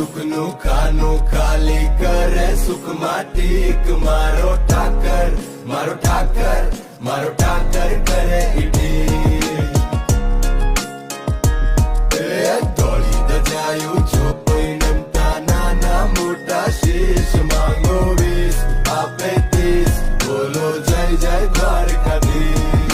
દુઃખનું ખાનું ખાલી કરે સુખ ટીક મારો ઠાકર કરે ઈટી દોડી દજાયું જોઈ નમતા નાના મોટા શીશ માંગો 20 આપે 30 બોલો જય જય દ્વારકાધીશ